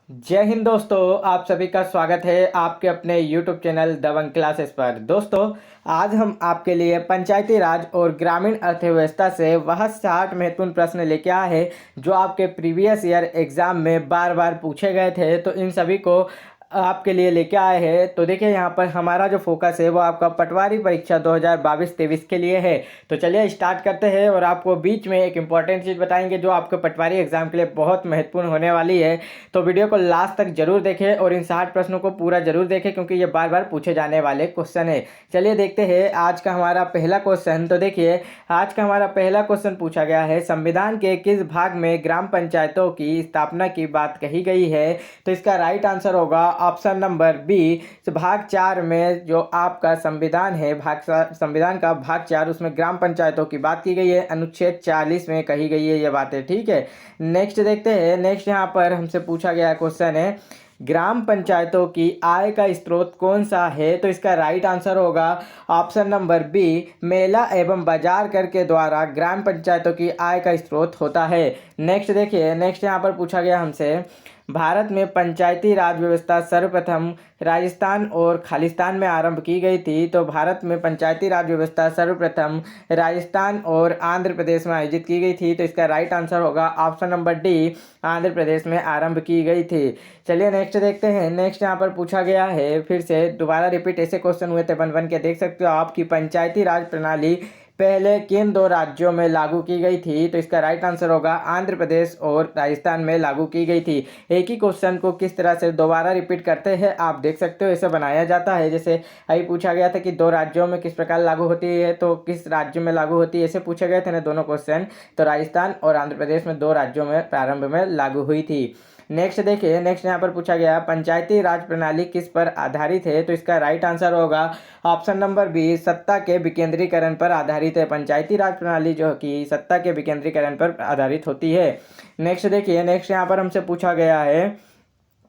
जय हिंद दोस्तों, आप सभी का स्वागत है आपके अपने YouTube चैनल दबंग क्लासेस पर। दोस्तों, आज हम आपके लिए पंचायती राज और ग्रामीण अर्थव्यवस्था से वह 60 महत्वपूर्ण प्रश्न लेके आए हैं जो आपके प्रीवियस ईयर एग्जाम में बार बार पूछे गए थे। तो इन सभी को आपके लिए लेके आए हैं। तो देखिए, यहाँ पर हमारा जो फोकस है वो आपका पटवारी परीक्षा 2022-23 के लिए है। तो चलिए स्टार्ट करते हैं और आपको बीच में एक इम्पॉर्टेंट चीज़ बताएंगे जो आपके पटवारी एग्जाम के लिए बहुत महत्वपूर्ण होने वाली है। तो वीडियो को लास्ट तक जरूर देखें और इन 60 प्रश्नों को पूरा जरूर देखें क्योंकि ये बार बार पूछे जाने वाले क्वेश्चन है। चलिए देखते हैं आज का हमारा पहला क्वेश्चन। तो देखिए, आज का हमारा पहला क्वेश्चन पूछा गया है, संविधान के किस भाग में ग्राम पंचायतों की स्थापना की बात कही गई है? तो इसका राइट आंसर होगा ऑप्शन नंबर बी, भाग 4 में जो आपका संविधान है, संविधान का भाग 4, उसमें ग्राम पंचायतों की बात की गई है। अनुच्छेद 40 में कही गई है ये बातें। ठीक है, नेक्स्ट देखते हैं। नेक्स्ट यहाँ पर हमसे पूछा गया क्वेश्चन है, ग्राम पंचायतों की आय का स्रोत कौन सा है? तो इसका राइट आंसर होगा ऑप्शन नंबर बी, मेला एवं बाजार कर के द्वारा ग्राम पंचायतों की आय का स्रोत होता है। नेक्स्ट देखिए, नेक्स्ट यहाँ पर पूछा गया हमसे, भारत में पंचायती राज व्यवस्था सर्वप्रथम राजस्थान और खालिस्तान में आरंभ की गई थी। तो भारत में पंचायती राज व्यवस्था सर्वप्रथम राजस्थान और आंध्र प्रदेश में आयोजित की गई थी। तो इसका राइट आंसर होगा option number D, Andhra Pradesh में आरंभ की गई थी। चलिए नेक्स्ट देखते हैं। नेक्स्ट यहाँ पर पूछा गया है, फिर से दोबारा रिपीट ऐसे क्वेश्चन हुए थे बन बन के, देख सकते हो आपकी पंचायती राज प्रणाली पहले किन दो राज्यों में लागू की गई थी? तो इसका राइट आंसर होगा आंध्र प्रदेश और राजस्थान में लागू की गई थी। एक ही क्वेश्चन को किस तरह से दोबारा रिपीट करते हैं आप देख सकते हो, ऐसे बनाया जाता है। जैसे अभी पूछा गया था कि दो राज्यों में किस प्रकार लागू होती है, तो किस राज्य में लागू होती है, ऐसे पूछे गए थे ना दोनों क्वेश्चन। तो राजस्थान और आंध्र प्रदेश में दो राज्यों में प्रारंभ में लागू हुई थी। नेक्स्ट देखिए, नेक्स्ट यहाँ पर पूछा गया, पंचायती राज प्रणाली किस पर आधारित है? तो इसका राइट आंसर होगा ऑप्शन नंबर बी, सत्ता के विकेंद्रीकरण पर आधारित है। पंचायती राज प्रणाली जो कि सत्ता के विकेंद्रीकरण पर आधारित होती है। नेक्स्ट देखिए, नेक्स्ट यहाँ पर हमसे पूछा गया है,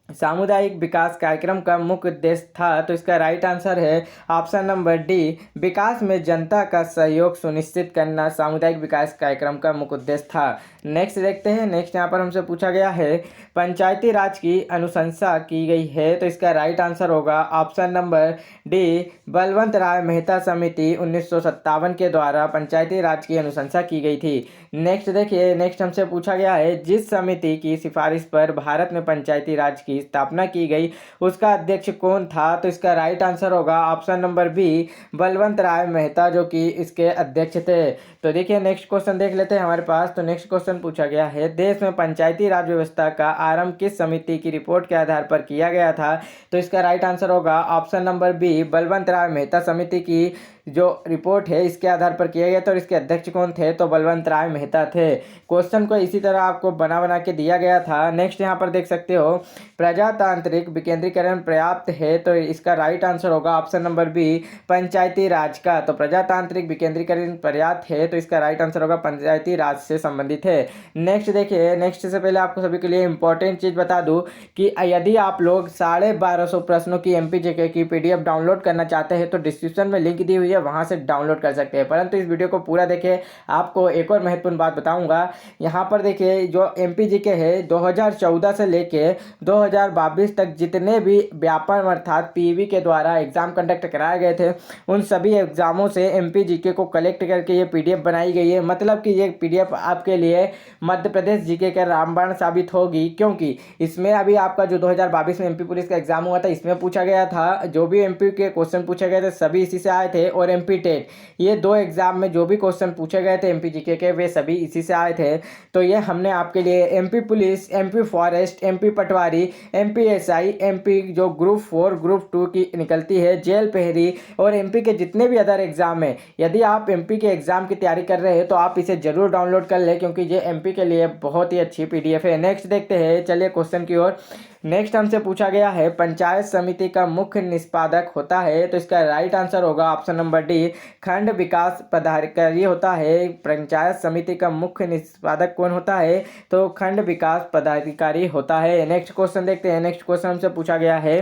सामुदायिक विकास कार्यक्रम का मुख्य उद्देश्य था। तो इसका राइट आंसर है ऑप्शन नंबर डी, विकास में जनता का सहयोग सुनिश्चित करना सामुदायिक विकास कार्यक्रम का मुख्य उद्देश्य था। नेक्स्ट देखते हैं। नेक्स्ट यहाँ पर हमसे पूछा गया है, पंचायती राज की अनुशंसा की गई है। तो इसका राइट आंसर होगा ऑप्शन नंबर डी, बलवंत राय मेहता समिति 1957 के द्वारा पंचायती राज की अनुशंसा की गई थी। नेक्स्ट देखिए, नेक्स्ट हमसे पूछा गया है, जिस समिति की सिफारिश पर भारत में पंचायती राज की स्थापना की गई उसका अध्यक्ष कौन था? तो इसका राइट आंसर होगा ऑप्शन नंबर बी, बलवंत राय मेहता जो कि इसके अध्यक्ष थे। तो देखिए नेक्स्ट क्वेश्चन देख लेते हैं हमारे पास। तो नेक्स्ट क्वेश्चन पूछा गया है, देश में पंचायती राज व्यवस्था का आरंभ किस समिति की रिपोर्ट के आधार पर किया गया था? तो इसका राइट आंसर होगा ऑप्शन नंबर बी, बलवंत राय मेहता समिति की जो रिपोर्ट है इसके आधार पर किया गया था। और इसके अध्यक्ष कौन थे? तो बलवंत राय मेहता थे। क्वेश्चन को इसी तरह आपको बना बना के दिया गया था। नेक्स्ट यहाँ पर देख सकते हो, प्रजातांत्रिक विकेंद्रीकरण पर्याप्त है। तो इसका राइट आंसर होगा ऑप्शन नंबर बी, पंचायती राज का। तो प्रजातांत्रिक विकेंद्रीकरण पर्याप्त है, तो इसका राइट आंसर होगा पंचायती राज से संबंधित है। नेक्स्ट देखिए, नेक्स्ट से पहले आपको सभी के लिए इंपॉर्टेंट चीज बता दूं कि यदि आप लोग 1250 प्रश्नों की एमपीजीके की पीडीएफ डाउनलोड करना चाहते हैं तो डिस्क्रिप्शन में लिंक दी हुई है, वहां से डाउनलोड कर सकते हैं। परंतु इस वीडियो को पूरा देखें। आपको एक और महत्वपूर्ण बात बताऊंगा, यहाँ पर देखिए जो एमपीजीके है 2014 से लेके 2022 तक जितने भी व्यापम अर्थात पीवी के द्वारा एग्जाम कंडक्ट कराए गए थे उन सभी एग्जामों से एमपीजीके को कलेक्ट करके ये पीडीएफ बनाई गई है। मतलब कि ये पीडीएफ आपके लिए मध्य प्रदेश जीके का रामबाण साबित होगी, क्योंकि इसमें अभी आपका जो 2022 में एमपी पुलिस का एग्जाम हुआ था इसमें पूछा गया था, जो भी एमपी के क्वेश्चन पूछे गए थे सभी इसी से आए थे। और एमपी टेट, ये दो एग्जाम में जो भी क्वेश्चन पूछे गए थे एमपी जीके के वे सभी इसी से आए थे। तो ये हमने आपके लिए MP police, MP forest, MP Patwari, MP SI, MP जो ग्रुप 4 ग्रुप 2 की निकलती है, जेल पहरी और एमपी के जितने भी अदर एग्जाम है, यदि आप एमपी के एग्जाम की तैयारी कर रहे हैं तो आप इसे जरूर डाउनलोड कर लें क्योंकि ये एमपी के लिए बहुत ही अच्छी पीडीएफ है। नेक्स्ट देखते हैं, चलिए क्वेश्चन की ओर। नेक्स्ट हमसे पूछा गया है, पंचायत समिति का मुख्य निष्पादक होता है। तो इसका राइट आंसर होगा ऑप्शन नंबर डी, खंड विकास पदाधिकारी होता है। पंचायत समिति का मुख्य निष्पादक कौन होता है? तो खंड विकास पदाधिकारी होता है। नेक्स्ट क्वेश्चन देखते हैं। नेक्स्ट क्वेश्चन हमसे पूछा गया है,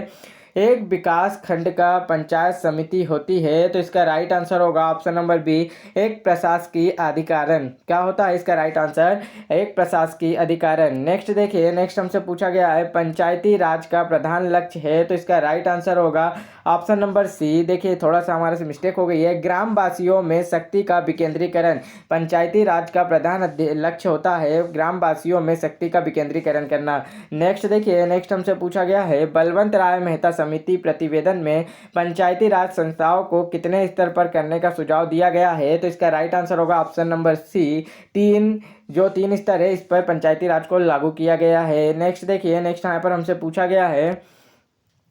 एक विकास खंड का पंचायत समिति होती है? तो इसका राइट आंसर होगा ऑप्शन नंबर बी, एक प्रशासकीय अधिकरण। क्या होता है इसका राइट आंसर? एक प्रशासकीय अधिकरण। नेक्स्ट देखिए, नेक्स्ट हमसे पूछा गया है पंचायती राज का प्रधान लक्ष्य है? तो इसका राइट आंसर होगा ऑप्शन नंबर सी। देखिए थोड़ा सा हमारे से मिस्टेक हो गई है, ग्रामवासियों में शक्ति का विकेंद्रीकरण। पंचायती राज का प्रधान लक्ष्य होता है ग्रामवासियों में शक्ति का विकेंद्रीकरण करना। नेक्स्ट देखिए, नेक्स्ट हमसे पूछा गया है बलवंत राय मेहता समिति प्रतिवेदन में पंचायती राज संस्थाओं को कितने स्तर पर करने का सुझाव दिया गया है? तो इसका राइट आंसर होगा ऑप्शन नंबर सी, तीन। जो 3 स्तर है इस पर पंचायती राज को लागू किया गया है। नेक्स्ट देखिए, नेक्स्ट यहाँ पर हमसे पूछा गया है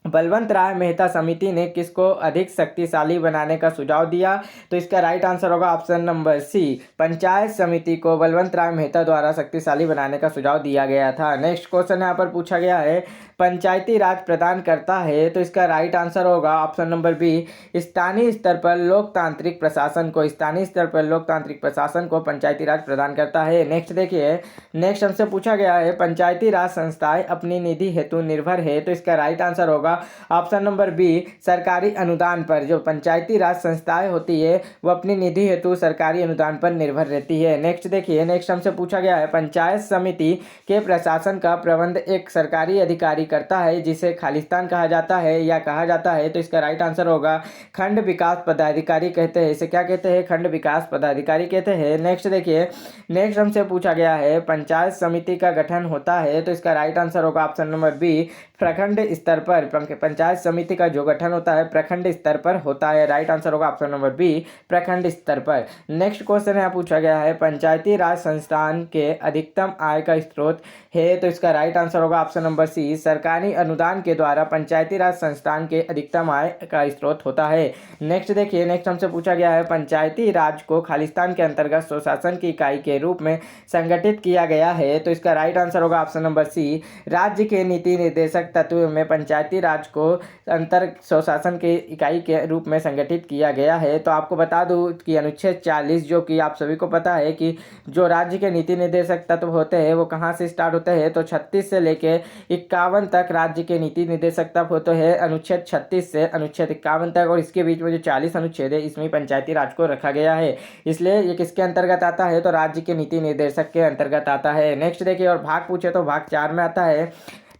बलवंत राय मेहता समिति ने किसको अधिक शक्तिशाली बनाने का सुझाव दिया? तो इसका राइट आंसर होगा ऑप्शन नंबर सी, पंचायत समिति को बलवंत राय मेहता द्वारा शक्तिशाली बनाने का सुझाव दिया गया था। नेक्स्ट क्वेश्चन यहाँ पर पूछा गया है पंचायती राज प्रदान करता है? तो इसका राइट आंसर होगा ऑप्शन नंबर बी, स्थानीय स्तर पर लोकतांत्रिक प्रशासन को। स्थानीय स्तर पर लोकतांत्रिक प्रशासन को पंचायती राज प्रदान करता है। नेक्स्ट देखिए, नेक्स्ट हमसे पूछा गया है पंचायती राज संस्थाएं अपनी निधि हेतु निर्भर है? तो इसका राइट आंसर होगा ऑप्शन नंबर बी, सरकारी अनुदान पर। जो पंचायती राज संस्थाएं होती है वो अपनी निधि हेतु सरकारी अनुदान पर निर्भर रहती है। नेक्स्ट देखिए, नेक्स्ट हमसे पूछा गया है पंचायत समिति के प्रशासन का प्रबंध एक सरकारी अधिकारी करता है जिसे खालिस्तान कहा जाता है या कहा जाता है? तो इसका राइट आंसर होगा खंड विकास पदाधिकारी कहते हैं। इसे क्या कहते हैं? खंड विकास पदाधिकारी कहते हैं। नेक्स्ट देखिए, नेक्स्ट हमसे पूछा गया है पंचायत समिति का गठन होता है? तो इसका राइट आंसर होगा ऑप्शन नंबर बी, प्रखंड स्तर पर। पंचायत समिति का जो गठन होता है प्रखंड स्तर पर होता है। राइट आंसर होगा ऑप्शन नंबर बी, प्रखंड स्तर पर। नेक्स्ट क्वेश्चन यहाँ पूछा गया है पंचायती राज संस्थान के अधिकतम आय का स्रोत है? तो इसका राइट आंसर होगा ऑप्शन नंबर सी, सरकारी अनुदान के द्वारा पंचायती राज संस्थान के अधिकतम आय का स्रोत होता है। नेक्स्ट देखिए, नेक्स्ट हमसे पूछा गया है पंचायती राज को खालिस्तान के अंतर्गत स्वशासन की इकाई के रूप में संगठित किया गया है? तो इसका राइट आंसर होगा ऑप्शन नंबर सी, राज्य के नीति निर्देशक तत्व में पंचायती राज को अंतर स्वशासन के इकाई के रूप में संगठित किया गया है। तो आपको बता दूं कि अनुच्छेद 40, जो कि आप सभी को पता है कि जो राज्य के नीति निर्देशक तत्व होते हैं वो कहाँ से स्टार्ट होते हैं? तो 36 से लेके 51 तक राज्य के नीति निर्देशक तत्व होते हैं, अनुच्छेद 36 से अनुच्छेद 51 तक। और इसके बीच में जो 40 अनुच्छेद है इसमें पंचायती राज को रखा गया है, इसलिए ये किसके अंतर्गत आता है? तो राज्य के नीति निर्देशक के अंतर्गत आता है। नेक्स्ट देखिए, और भाग पूछे तो भाग 4 में आता है।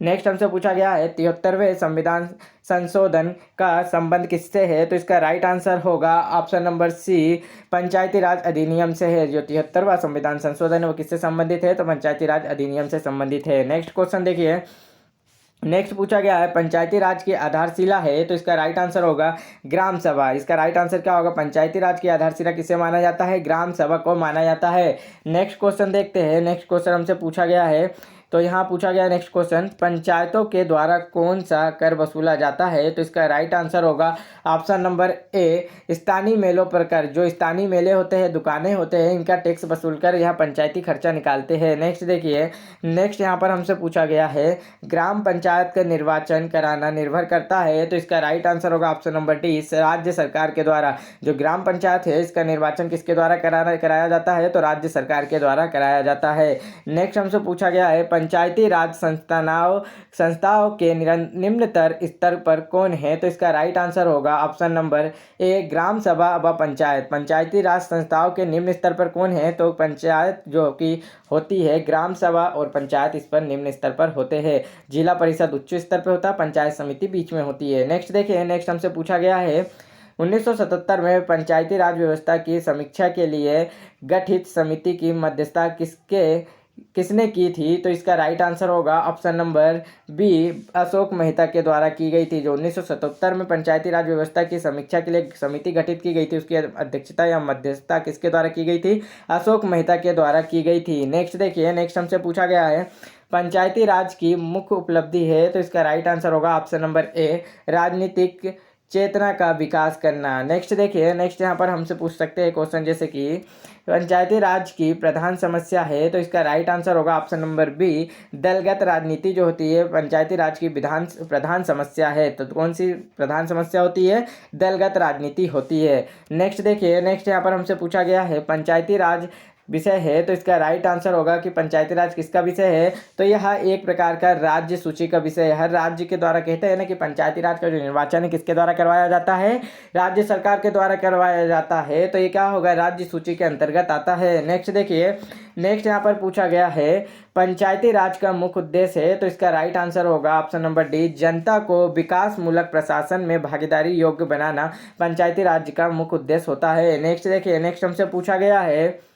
नेक्स्ट हमसे पूछा गया है 73वें संविधान संशोधन का संबंध किससे है? तो इसका राइट आंसर होगा ऑप्शन नंबर सी, पंचायती राज अधिनियम से है। जो 73वां संविधान संशोधन है वो किससे संबंधित है? तो पंचायती राज अधिनियम से संबंधित है। नेक्स्ट क्वेश्चन देखिए, नेक्स्ट पूछा गया है पंचायती राज की आधारशिला है? तो इसका राइट आंसर होगा ग्राम सभा। इसका राइट आंसर क्या होगा? पंचायती राज की आधारशिला किसे माना जाता है? ग्राम सभा को माना जाता है। नेक्स्ट क्वेश्चन देखते हैं, नेक्स्ट क्वेश्चन हमसे पूछा गया है, तो यहाँ पूछा गया नेक्स्ट क्वेश्चन, पंचायतों के द्वारा कौन सा कर वसूला जाता है? तो इसका राइट आंसर होगा ऑप्शन नंबर ए, स्थानीय मेलों पर कर। जो स्थानीय मेले होते हैं, दुकानें होते हैं, इनका टैक्स वसूल कर यहाँ पंचायती खर्चा निकालते हैं। नेक्स्ट देखिए, नेक्स्ट यहाँ पर हमसे पूछा गया है ग्राम पंचायत का निर्वाचन कराना निर्भर करता है? तो इसका राइट आंसर होगा ऑप्शन नंबर डी, राज्य सरकार के द्वारा। जो ग्राम पंचायत है इसका निर्वाचन किसके द्वारा कराया जाता है? तो राज्य सरकार के द्वारा कराया जाता है। नेक्स्ट हमसे पूछा गया है पंचायती राज संस्थाओं के निम्नतर स्तर पर कौन है? तो इसका राइट आंसर होगा ऑप्शन नंबर ए, ग्राम सभा व पंचायत। पंचायती राज संस्थाओं के निम्न स्तर पर कौन है? तो पंचायत जो कि होती है, ग्राम सभा और पंचायत इस पर निम्न स्तर पर होते हैं। जिला परिषद उच्च स्तर पर होता है, पंचायत समिति बीच में होती है। नेक्स्ट देखिए, नेक्स्ट हमसे पूछा गया है 1977 में पंचायती राज व्यवस्था की समीक्षा के लिए गठित समिति की मध्यस्थता किसने की थी? तो इसका राइट आंसर होगा option number B, Ashok Mehta के द्वारा की गई थी। जो 1977 में पंचायती राज व्यवस्था की समीक्षा के लिए समिति गठित की गई थी, उसकी अध्यक्षता या मध्यस्थता किसके द्वारा की गई थी? अशोक मेहता के द्वारा की गई थी। नेक्स्ट देखिए, नेक्स्ट हमसे पूछा गया है पंचायती राज की मुख्य उपलब्धि है? तो इसका राइट आंसर होगा ऑप्शन नंबर ए, राजनीतिक चेतना का विकास करना। नेक्स्ट देखिए, नेक्स्ट यहाँ पर हमसे पूछ सकते हैं क्वेश्चन, जैसे कि पंचायती राज की प्रधान समस्या है? तो इसका राइट आंसर होगा ऑप्शन नंबर बी, दलगत राजनीति जो होती है पंचायती राज की प्रधान समस्या है। तो कौन सी प्रधान समस्या होती है? दलगत राजनीति होती है। नेक्स्ट देखिए, नेक्स्ट यहाँ पर हमसे पूछा गया है पंचायती राज विषय है, तो इसका राइट आंसर होगा कि पंचायती राज किसका विषय है, तो यह एक प्रकार का राज्य सूची का विषय है। हर राज्य के द्वारा कहते हैं ना कि पंचायती राज का जो निर्वाचन है किसके द्वारा करवाया जाता है, राज्य सरकार के द्वारा करवाया जाता है, तो ये क्या होगा, राज्य सूची के अंतर्गत आता है। नेक्स्ट देखिए, नेक्स्ट यहाँ पर पूछा गया है पंचायती राज का मुख्य उद्देश्य है, तो इसका राइट आंसर होगा ऑप्शन नंबर डी, जनता को विकास मूलक प्रशासन में भागीदारी योग्य बनाना पंचायती राज का मुख्य उद्देश्य होता है। नेक्स्ट देखिए, नेक्स्ट हमसे पूछा गया है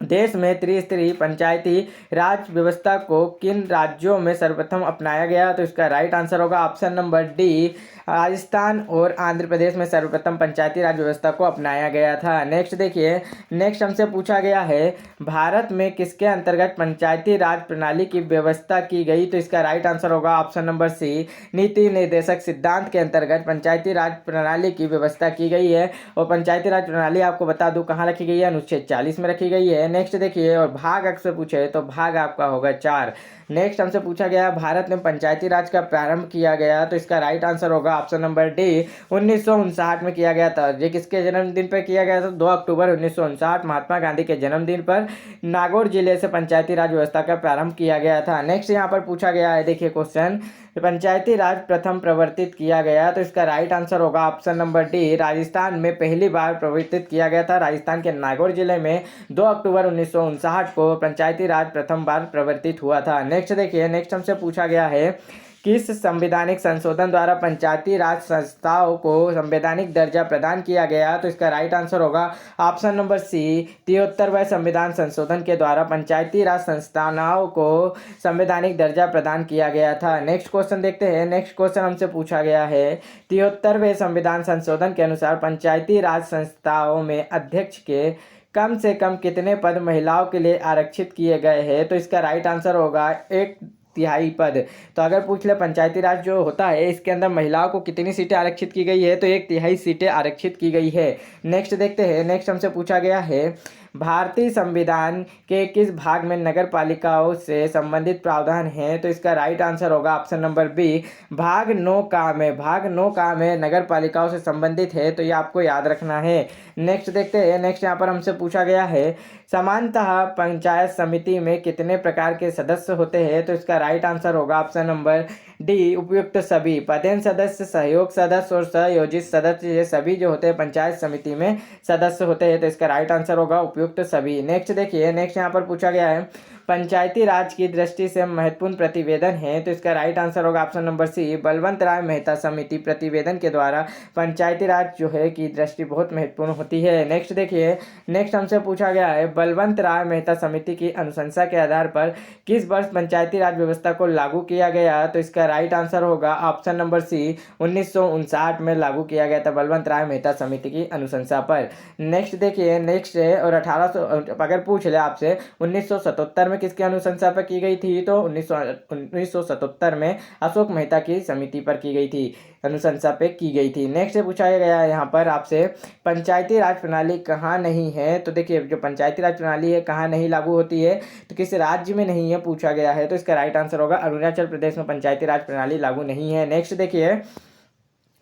देश में त्रिस्तरीय पंचायती राज व्यवस्था को किन राज्यों में सर्वप्रथम अपनाया गया, तो इसका राइट आंसर होगा ऑप्शन नंबर डी, राजस्थान और आंध्र प्रदेश में सर्वप्रथम पंचायती राज व्यवस्था को अपनाया गया था। नेक्स्ट देखिए, नेक्स्ट हमसे पूछा गया है भारत में किसके अंतर्गत पंचायती राज प्रणाली की व्यवस्था की गई, तो इसका राइट आंसर होगा ऑप्शन नंबर सी, नीति निर्देशक सिद्धांत के अंतर्गत पंचायती राज प्रणाली की व्यवस्था की गई है। और पंचायती राज प्रणाली आपको बता दूं कहाँ रखी गई है, अनुच्छेद 40 में रखी गई है। नेक्स्ट देखिए, और भाग अक्सर पूछे तो भाग आपका होगा 4। नेक्स्ट हमसे पूछा गया भारत में पंचायती राज का प्रारंभ किया गया, तो इसका राइट आंसर होगा ऑप्शन नंबर डी, 1959 में किया गया था। ये किसके जन्मदिन पर किया गया था, 2 अक्टूबर 1959 महात्मा गांधी के जन्मदिन पर नागौर जिले से पंचायती राज व्यवस्था का प्रारंभ किया गया था। नेक्स्ट यहाँ पर पूछा गया है, देखिए क्वेश्चन, पंचायती राज प्रथम प्रवर्तित किया गया, तो इसका राइट आंसर होगा ऑप्शन नंबर डी, राजस्थान में पहली बार प्रवर्तित किया गया था। राजस्थान के नागौर जिले में 2 अक्टूबर 1959 को पंचायती राज प्रथम बार प्रवर्तित हुआ था। नेक्स्ट देखिए, नेक्स्ट हमसे पूछा गया है किस संवैधानिक संशोधन द्वारा पंचायती राज संस्थाओं को संवैधानिक दर्जा प्रदान किया गया, तो इसका राइट आंसर होगा ऑप्शन नंबर सी, 73वें संविधान संशोधन के द्वारा पंचायती राज संस्थाओं को संवैधानिक दर्जा प्रदान किया गया था। नेक्स्ट क्वेश्चन देखते हैं, नेक्स्ट क्वेश्चन हमसे पूछा गया है 73वें संविधान संशोधन के अनुसार पंचायती राज संस्थाओं में अध्यक्ष के कम से कम कितने पद महिलाओं के लिए आरक्षित किए गए हैं, तो इसका राइट आंसर होगा 1/3 पद। तो अगर पूछ ले पंचायती राज जो होता है इसके अंदर महिलाओं को कितनी सीटें आरक्षित की गई है, तो 1/3 सीटें आरक्षित की गई है। नेक्स्ट देखते हैं, नेक्स्ट हमसे पूछा गया है भारतीय संविधान के किस भाग में नगर पालिकाओं से संबंधित प्रावधान है, तो इसका राइट आंसर होगा ऑप्शन नंबर बी, भाग 9 का में, भाग 9 का में नगर पालिकाओं से संबंधित है, तो ये आपको याद रखना है। नेक्स्ट देखते हैं, नेक्स्ट यहाँ पर हमसे पूछा गया है समानतः पंचायत समिति में कितने प्रकार के सदस्य होते हैं, तो इसका राइट आंसर होगा ऑप्शन नंबर डी, उपयुक्त सभी, पदेन सदस्य, सहयोग सदस्य और सहयोजित सदस्य, ये सभी जो होते हैं पंचायत समिति में सदस्य होते हैं, तो इसका राइट आंसर होगा उपयुक्त सभी। नेक्स्ट देखिए, नेक्स्ट यहाँ पर पूछा गया है पंचायती राज की दृष्टि से महत्वपूर्ण प्रतिवेदन है, तो इसका राइट आंसर होगा ऑप्शन नंबर सी, बलवंत राय मेहता समिति प्रतिवेदन के द्वारा पंचायती राज जो है की दृष्टि बहुत महत्वपूर्ण होती है। नेक्स्ट देखिए, नेक्स्ट हमसे पूछा गया है बलवंत राय मेहता समिति की अनुशंसा के आधार पर किस वर्ष पंचायती राज व्यवस्था को लागू किया गया, तो इसका राइट आंसर होगा ऑप्शन नंबर सी, 1959 में लागू किया गया था बलवंत राय मेहता समिति की अनुशंसा पर। नेक्स्ट देखिए, नेक्स्ट है और 1800 अगर पूछ ले आपसे 1977 में किसकी अनुशंसा पर की गई थी, तो 1977 में अशोक मेहता की समिति पर की गई थी, अनुशंसा पे की गई थी। नेक्स्ट पूछा गया है यहाँ पर आपसे पंचायती राज प्रणाली कहाँ नहीं है, तो देखिए जो पंचायती राज प्रणाली है कहाँ नहीं लागू होती है, तो किस राज्य में नहीं है पूछा गया है, तो इसका राइट आंसर होगा अरुणाचल प्रदेश में पंचायती राज प्रणाली लागू नहीं है। नेक्स्ट देखिए,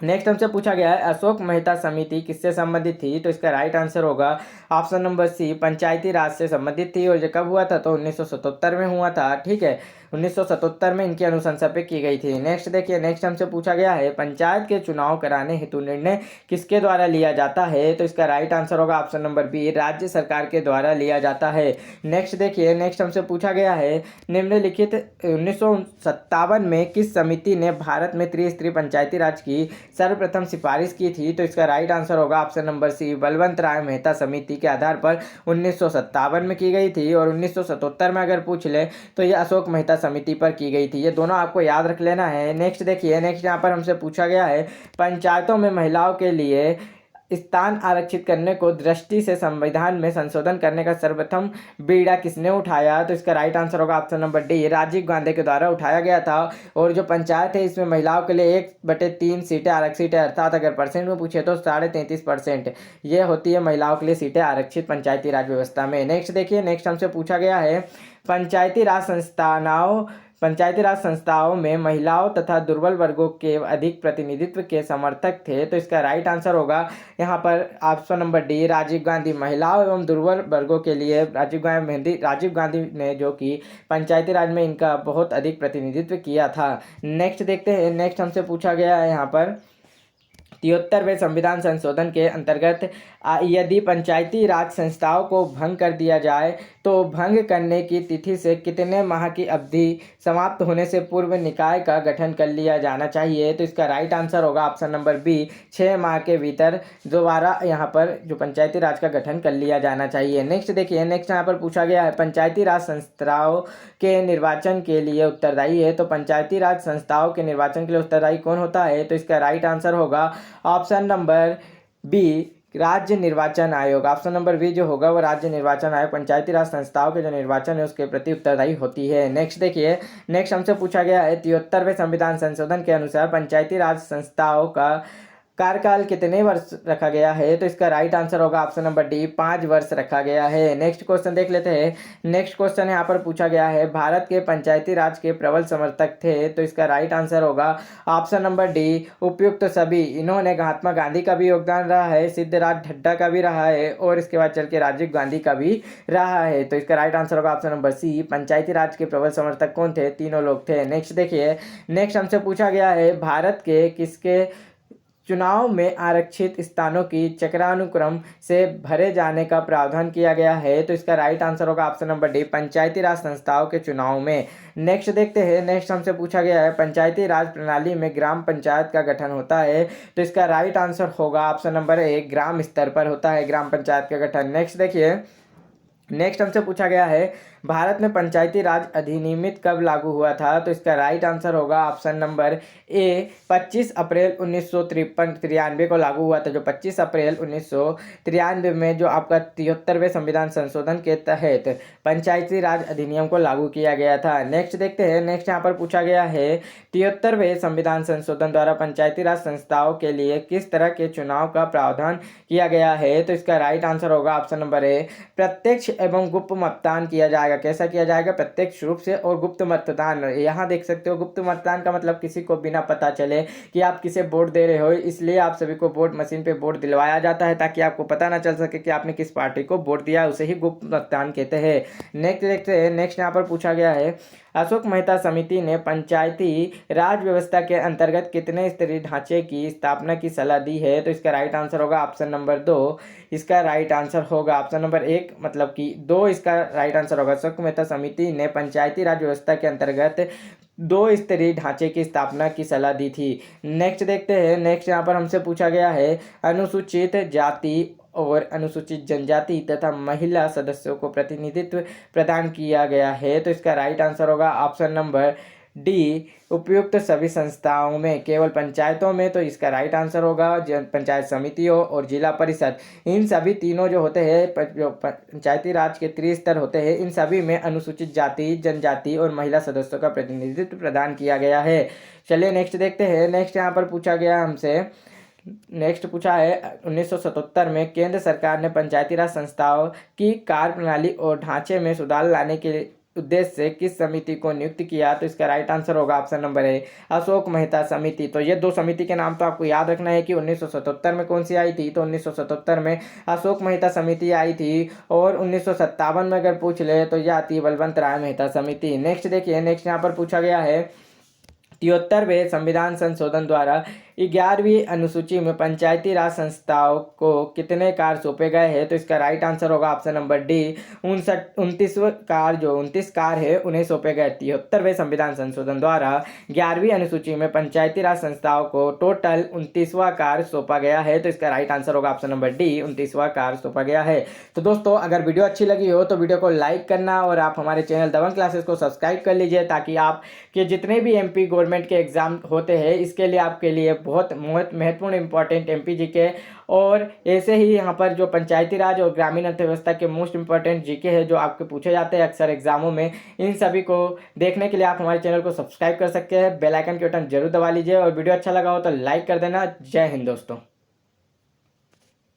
नेक्स्ट हमसे पूछा गया है अशोक मेहता समिति किससे संबंधित थी, तो इसका राइट आंसर होगा ऑप्शन नंबर सी, पंचायती राज से संबंधित थी। और ये कब हुआ था, तो 1977 में हुआ था। ठीक है, 1977 में इनकी अनुशंसा पे की गई थी। नेक्स्ट देखिए, नेक्स्ट हमसे पूछा गया है पंचायत के चुनाव कराने हेतु निर्णय किसके द्वारा लिया जाता है, तो इसका राइट आंसर होगा ऑप्शन नंबर बी, राज्य सरकार के द्वारा लिया जाता है। नेक्स्ट देखिए, नेक्स्ट हमसे पूछा गया है निम्नलिखित 1957 में किस समिति ने भारत में त्रिस्तरीय पंचायती राज की सर्वप्रथम सिफारिश की थी, तो इसका राइट आंसर होगा ऑप्शन नंबर सी, बलवंत राय मेहता समिति के आधार पर 1957 में की गई थी। और 1977 में अगर पूछ ले तो ये अशोक मेहता समिति पर की गई थी। ये दोनों आपको याद रख लेना है। नेक्स्ट देखिए, नेक्स्ट यहाँ पर हमसे पूछा गया है पंचायतों में महिलाओं के लिए स्थान आरक्षित करने को दृष्टि से संविधान में संशोधन करने का सर्वप्रथम बीड़ा किसने उठाया, तो इसका राइट आंसर होगा option number D, Rajiv Gandhi के द्वारा उठाया गया था। और जो पंचायत है इसमें महिलाओं के लिए 1/3 सीटें आरक्षित है, अर्थात अगर परसेंट में पूछे तो 33.5% ये होती है महिलाओं के लिए सीटें आरक्षित पंचायती राज व्यवस्था में। नेक्स्ट देखिए, नेक्स्ट हमसे पूछा गया है पंचायती राज संस्थाओं पंचायती राज संस्थाओं में महिलाओं तथा दुर्बल वर्गों के अधिक प्रतिनिधित्व के समर्थक थे। तो इसका राइट आंसर होगा यहाँ पर option number D, Rajiv Gandhi. महिलाओं एवं दुर्बल वर्गों के लिए राजीव गांधी ने जो कि पंचायती राज में इनका बहुत अधिक प्रतिनिधित्व किया था। नेक्स्ट देखते हैं। नेक्स्ट हमसे पूछा गया है यहाँ पर 73वें संविधान संशोधन के अंतर्गत यदि पंचायती राज संस्थाओं को भंग कर दिया जाए तो भंग करने की तिथि से कितने माह की अवधि समाप्त होने से पूर्व निकाय का गठन कर लिया जाना चाहिए। तो इसका राइट आंसर होगा ऑप्शन नंबर बी, 6 माह के भीतर दोबारा यहाँ पर जो पंचायती राज का गठन कर लिया जाना चाहिए। नेक्स्ट देखिए। नेक्स्ट यहाँ पर पूछा गया है पंचायती राज संस्थाओं के निर्वाचन के लिए उत्तरदायी है। तो पंचायती राज संस्थाओं के निर्वाचन के लिए उत्तरदायी कौन होता है। तो इसका राइट आंसर होगा ऑप्शन नंबर बी, राज्य निर्वाचन आयोग। ऑप्शन नंबर बी जो होगा वो राज्य निर्वाचन आयोग पंचायती राज संस्थाओं के जो निर्वाचन है उसके प्रति उत्तरदायी होती है। नेक्स्ट देखिए। नेक्स्ट हमसे पूछा गया है 73वें संविधान संशोधन के अनुसार पंचायती राज संस्थाओं का कार्यकाल कितने वर्ष रखा गया है। तो इसका राइट आंसर होगा ऑप्शन नंबर डी, 5 वर्ष रखा गया है। नेक्स्ट क्वेश्चन देख लेते हैं। नेक्स्ट क्वेश्चन यहाँ पर पूछा गया है भारत के पंचायती राज के प्रबल समर्थक थे। तो इसका राइट आंसर होगा ऑप्शन नंबर डी, उपयुक्त सभी। इन्होंने महात्मा गांधी का भी योगदान रहा है, सिद्धराज ढड्डा का भी रहा है और इसके बाद चल के राजीव गांधी का भी रहा है। तो इसका राइट आंसर होगा ऑप्शन नंबर सी, पंचायती राज के प्रबल समर्थक कौन थे, तीनों लोग थे। नेक्स्ट देखिए। नेक्स्ट हमसे पूछा गया है भारत के किसके चुनाव में आरक्षित स्थानों की चक्रानुक्रम से भरे जाने का प्रावधान किया गया है। तो इसका राइट आंसर होगा ऑप्शन नंबर डी, पंचायती राज संस्थाओं के चुनाव में। नेक्स्ट देखते हैं। नेक्स्ट हमसे पूछा गया है पंचायती राज प्रणाली में ग्राम पंचायत का गठन होता है। तो इसका राइट आंसर होगा ऑप्शन नंबर ए, ग्राम स्तर पर होता है ग्राम पंचायत का गठन। नेक्स्ट देखिए। नेक्स्ट हमसे पूछा गया है भारत में पंचायती राज अधिनियमित कब लागू हुआ था। तो इसका राइट आंसर होगा ऑप्शन नंबर ए, 25 अप्रैल 1993 को लागू हुआ था। जो 25 अप्रैल 1993 में जो आपका 73वें संविधान संशोधन के तहत पंचायती राज अधिनियम को लागू किया गया था। नेक्स्ट देखते हैं। नेक्स्ट यहाँ पर पूछा गया है 73वें संविधान संशोधन द्वारा पंचायती राज संस्थाओं के लिए किस तरह के चुनाव का प्रावधान किया गया है। तो इसका राइट आंसर होगा ऑप्शन नंबर ए, प्रत्यक्ष एवं गुप्त मतदान किया जाएगा। कैसा किया जाएगा, प्रत्यक्ष रूप से और गुप्त मतदान। यहाँ देख सकते हो गुप्त मतदान का मतलब किसी को बिना पता चले कि आप किसे वोट दे रहे हो, इसलिए आप सभी को वोट मशीन पे वोट दिलवाया जाता है ताकि आपको पता ना चल सके कि आपने किस पार्टी को वोट दिया, उसे ही गुप्त मतदान कहते हैं। नेक्स्ट देखते हैं। नेक्स्ट यहाँ पर पूछा गया है अशोक मेहता समिति ने पंचायती राज व्यवस्था के अंतर्गत कितने स्तरीय ढांचे की स्थापना की सलाह दी है। तो इसका राइट आंसर होगा ऑप्शन नंबर 2। इसका राइट आंसर होगा ऑप्शन नंबर 1 मतलब कि 2 इसका राइट आंसर होगा। अशोक मेहता समिति ने पंचायती राज व्यवस्था के अंतर्गत 2 स्तरीय ढांचे की स्थापना की सलाह दी थी। नेक्स्ट देखते हैं। नेक्स्ट यहाँ पर हमसे पूछा गया है अनुसूचित जाति और अनुसूचित जनजाति तथा महिला सदस्यों को प्रतिनिधित्व प्रदान किया गया है। तो इसका राइट आंसर होगा ऑप्शन नंबर डी, उपयुक्त सभी संस्थाओं में, केवल पंचायतों में। तो इसका राइट आंसर होगा पंचायत समितियों और जिला परिषद, इन सभी तीनों जो होते हैं जो पंचायती राज के त्रिस्तर होते हैं, इन सभी में अनुसूचित जाति, जनजाति और महिला सदस्यों का प्रतिनिधित्व प्रदान किया गया है। चलिए नेक्स्ट देखते हैं। नेक्स्ट यहाँ पर पूछा गया हमसे नेक्स्ट पूछा है 1977 में केंद्र सरकार ने पंचायती राज संस्थाओं की कार्य प्रणाली और ढांचे में सुधार लाने के उद्देश्य से किस समिति को नियुक्त किया। तो इसका राइट आंसर होगा option number A, Ashok Mehta समिति। तो ये 2 समिति के नाम तो आपको याद रखना है कि 1977 में कौन सी आई थी। तो 1977 में अशोक मेहता समिति आई थी और 1957 में अगर पूछ ले तो यह आती है बलवंत राय मेहता समिति। नेक्स्ट देखिए। नेक्स्ट यहाँ पर पूछा गया है 73वें संविधान संशोधन द्वारा 11वीं अनुसूची में पंचायती राज संस्थाओं को कितने कार्य सौंपे गए हैं। तो इसका राइट आंसर होगा ऑप्शन नंबर डी, 29 कार्य। जो 29 कार्य है उन्हें सौंपे गए। 73वें संविधान संशोधन द्वारा 11वीं अनुसूची में पंचायती राज संस्थाओं को टोटल 29वां कार्य सौंपा गया है। तो इसका राइट आंसर होगा ऑप्शन नंबर डी, 29वां कार्य सौंपा गया है। तो दोस्तों अगर वीडियो अच्छी लगी हो तो वीडियो को लाइक करना और आप हमारे चैनल दबंग क्लासेस को सब्सक्राइब कर लीजिए ताकि आपके जितने भी एमपी गवर्नमेंट के एग्जाम होते हैं इसके लिए आपके लिए बहुत महत्वपूर्ण इंपॉर्टेंट एमपी जीके और ऐसे ही यहाँ पर जो पंचायती राज और ग्रामीण अर्थव्यवस्था के मोस्ट इंपॉर्टेंट जीके है जो आपके पूछे जाते हैं अक्सर एग्जामों में, इन सभी को देखने के लिए आप हमारे चैनल को सब्सक्राइब कर सकते हैं। बेल आइकन के बटन जरूर दबा लीजिए और वीडियो अच्छा लगा हो तो लाइक कर देना। जय हिंद दोस्तों।